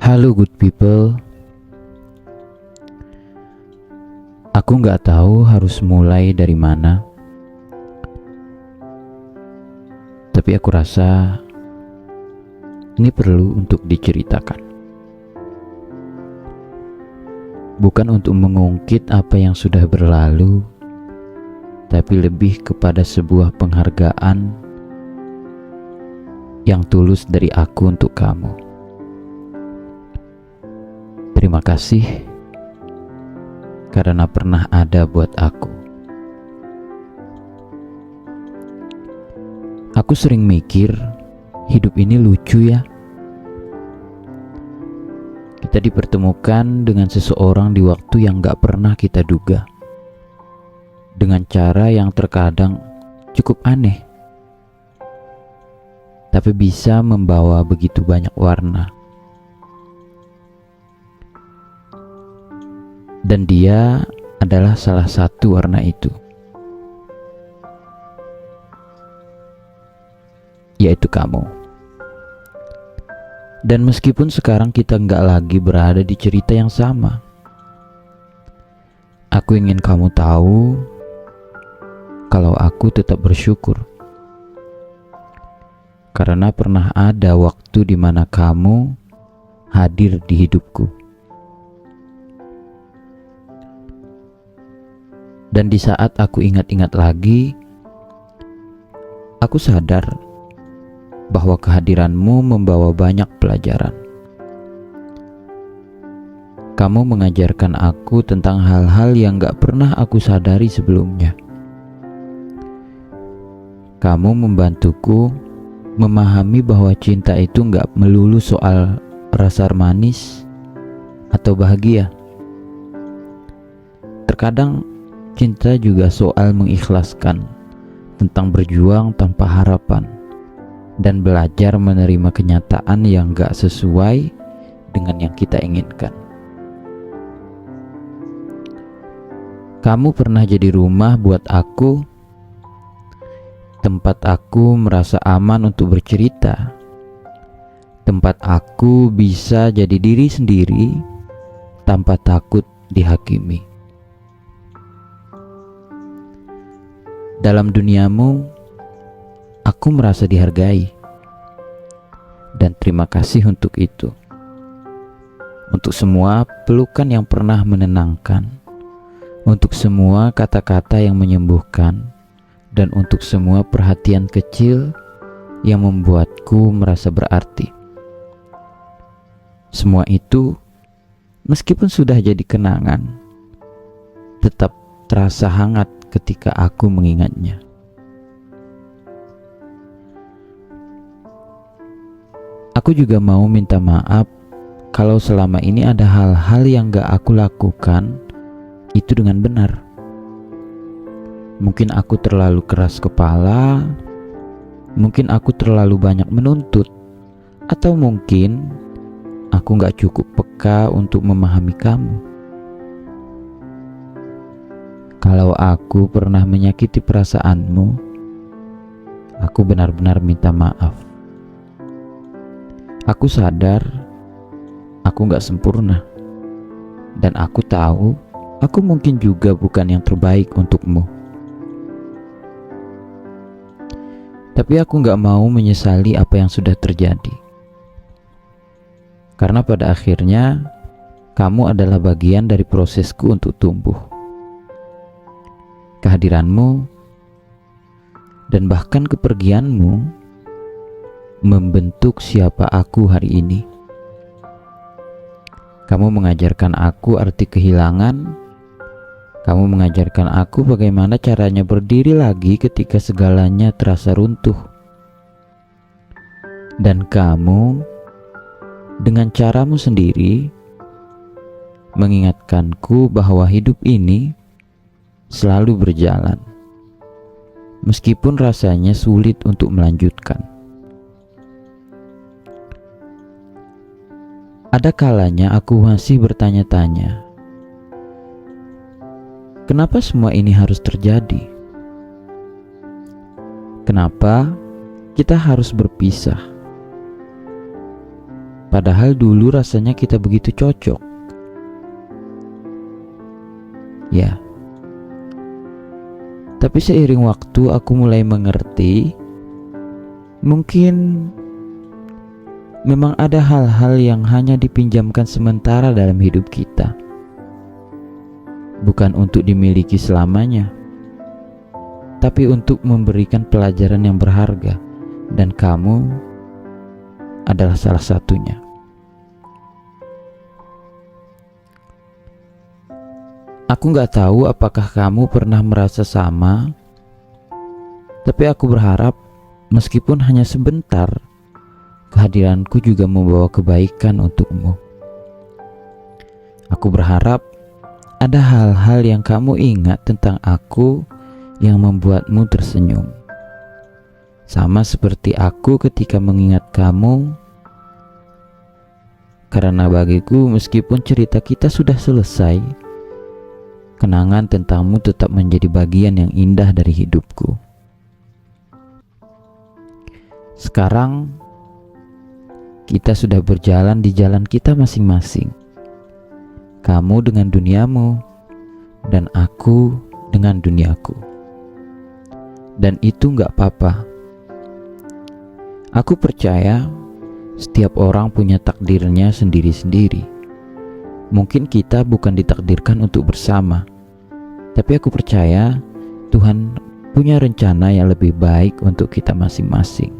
Halo good people, aku nggak tahu harus mulai dari mana, tapi aku rasa ini perlu untuk diceritakan. Bukan untuk mengungkit apa yang sudah berlalu, tapi lebih kepada sebuah penghargaan yang tulus dari aku untuk kamu. Terima kasih karena pernah ada buat aku. Aku sering mikir, hidup ini lucu ya. Kita dipertemukan dengan seseorang di waktu yang gak pernah kita duga, dengan cara yang terkadang cukup aneh, tapi bisa membawa begitu banyak warna. Dan dia adalah salah satu warna itu, yaitu kamu. Dan meskipun sekarang kita nggak lagi berada di cerita yang sama, aku ingin kamu tahu kalau aku tetap bersyukur karena pernah ada waktu di mana kamu hadir di hidupku. Dan di saat aku ingat-ingat lagi, aku sadar bahwa kehadiranmu membawa banyak pelajaran. Kamu mengajarkan aku tentang hal-hal yang gak pernah aku sadari sebelumnya. Kamu membantuku memahami bahwa cinta itu gak melulu soal rasa manis atau bahagia. Terkadang cinta juga soal mengikhlaskan, tentang berjuang tanpa harapan, dan belajar menerima kenyataan yang gak sesuai dengan yang kita inginkan. Kamu pernah jadi rumah buat aku, tempat aku merasa aman untuk bercerita, tempat aku bisa jadi diri sendiri tanpa takut dihakimi. Dalam duniamu, aku merasa dihargai, dan terima kasih untuk itu. Untuk semua pelukan yang pernah menenangkan, untuk semua kata-kata yang menyembuhkan, dan untuk semua perhatian kecil yang membuatku merasa berarti. Semua itu, meskipun sudah jadi kenangan, tetap terasa hangat ketika aku mengingatnya. Aku juga mau minta maaf kalau selama ini ada hal-hal yang gak aku lakukan itu dengan benar. Mungkin aku terlalu keras kepala, mungkin aku terlalu banyak menuntut, atau mungkin aku gak cukup peka untuk memahami kamu. Kalau aku pernah menyakiti perasaanmu, aku benar-benar minta maaf. Aku sadar aku gak sempurna, dan aku tahu aku mungkin juga bukan yang terbaik untukmu. Tapi aku gak mau menyesali apa yang sudah terjadi, karena pada akhirnya kamu adalah bagian dari prosesku untuk tumbuh. Kehadiranmu dan bahkan kepergianmu membentuk siapa aku hari ini. Kamu mengajarkan aku arti kehilangan. Kamu mengajarkan aku bagaimana caranya berdiri lagi ketika segalanya terasa runtuh. Dan kamu dengan caramu sendiri mengingatkanku bahwa hidup ini selalu berjalan, meskipun rasanya sulit untuk melanjutkan. Ada kalanya aku masih bertanya-tanya, kenapa semua ini harus terjadi? Kenapa kita harus berpisah? Padahal dulu rasanya kita begitu cocok. Ya. Tapi seiring waktu aku mulai mengerti, mungkin memang ada hal-hal yang hanya dipinjamkan sementara dalam hidup kita. Bukan untuk dimiliki selamanya, tapi untuk memberikan pelajaran yang berharga, dan kamu adalah salah satunya. Aku gak tahu apakah kamu pernah merasa sama, tapi aku berharap meskipun hanya sebentar, kehadiranku juga membawa kebaikan untukmu. Aku berharap ada hal-hal yang kamu ingat tentang aku yang membuatmu tersenyum. Sama seperti aku ketika mengingat kamu, karena bagiku meskipun cerita kita sudah selesai, kenangan tentangmu tetap menjadi bagian yang indah dari hidupku. Sekarang, kita sudah berjalan di jalan kita masing-masing. Kamu dengan duniamu, dan aku dengan duniaku. Dan itu gak apa-apa. Aku percaya setiap orang punya takdirnya sendiri-sendiri. Mungkin kita bukan ditakdirkan untuk bersama, tapi aku percaya Tuhan punya rencana yang lebih baik untuk kita masing-masing.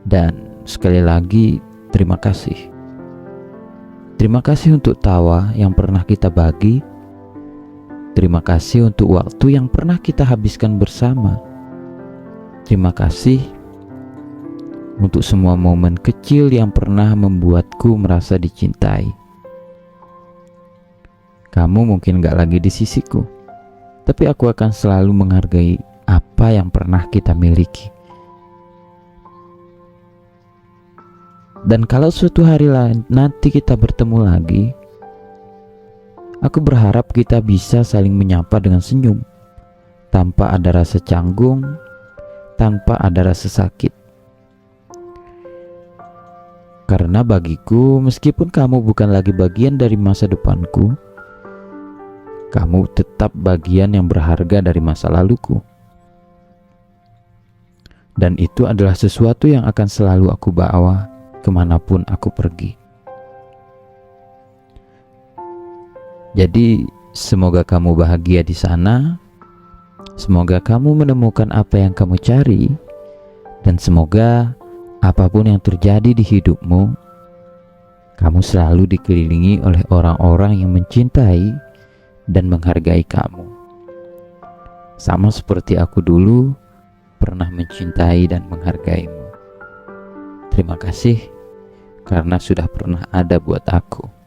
Dan sekali lagi, terima kasih. Terima kasih untuk tawa yang pernah kita bagi. Terima kasih untuk waktu yang pernah kita habiskan bersama. Terima kasih untuk semua momen kecil yang pernah membuatku merasa dicintai. Kamu mungkin gak lagi di sisiku, tapi aku akan selalu menghargai apa yang pernah kita miliki. Dan kalau suatu hari nanti kita bertemu lagi, aku berharap kita bisa saling menyapa dengan senyum, tanpa ada rasa canggung, tanpa ada rasa sakit. Karena bagiku, meskipun kamu bukan lagi bagian dari masa depanku, kamu tetap bagian yang berharga dari masa laluku. Dan itu adalah sesuatu yang akan selalu aku bawa kemanapun aku pergi. Jadi, semoga kamu bahagia di sana. Semoga kamu menemukan apa yang kamu cari. Dan semoga apapun yang terjadi di hidupmu, kamu selalu dikelilingi oleh orang-orang yang mencintai dan menghargai kamu. Sama seperti aku dulu pernah mencintai dan menghargaimu. Terima kasih karena sudah pernah ada buat aku.